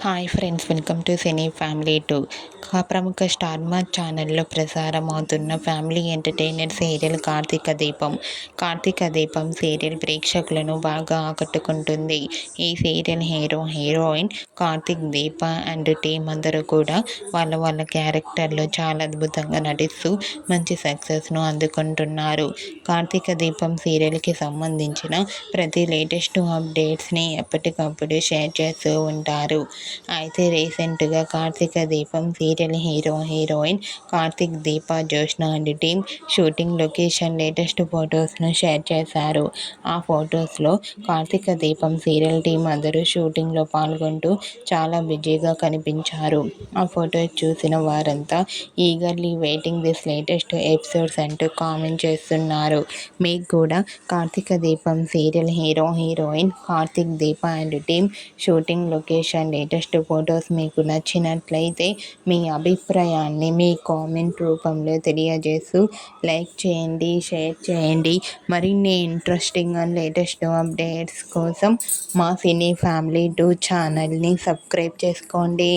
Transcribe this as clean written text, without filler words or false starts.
Hi friends, welcome to cine family two. ప్రముఖ star మా ఛానల్లో ప్రసారం అవుతున్న family entertainer serial Karthika Deepam serial ప్రేక్షకులను బాగా ఆకట్టుకుంటుంది. ఈ serial heroine Karthik Deepa and team అందరూ కూడా వాళ్ళ క్యారెక్టర్లో చాలా అద్భుతంగా నటిస్తూ మంచి సక్సెస్ను అందుకుంటున్నారు. కార్తీక దీపం సీరియల్కి సంబంధించిన ప్రతి లేటెస్ట్ అప్డేట్స్ని ఎప్పటికప్పుడు షేర్ చేస్తూ ఉంటారు. అయితే రీసెంట్గా Karthika Deepam serial heroine Karthik Deepa Joshna and team shooting location latest ఫొటోస్ను షేర్ చేశారు. ఆ ఫొటోస్లో కార్తీక దీపం సీరియల్ టీం అందరూ షూటింగ్లో పాల్గొంటూ చాలా బిజీగా కనిపించారు. ఆ ఫొటోస్ చూసిన వారంతా eagerly waiting this latest episodes అంటూ కామెంట్ చేస్తున్నారు. మీకు కూడా Karthika Deepam serial heroine Karthik Deepa and team shooting location latest photos మీకు నచ్చినట్లయితే మీ అభిప్రాయాన్ని మీ కామెంట్ రూపంలో తెలియజేస్తూ లైక్ చేయండి, షేర్ చేయండి. మరిన్ని ఇంట్రెస్టింగ్ అండ్ లేటెస్ట్ అప్డేట్స్ కోసం మా సినీ ఫ్యామిలీ 2 ఛానల్ని సబ్స్క్రైబ్ చేసుకోండి.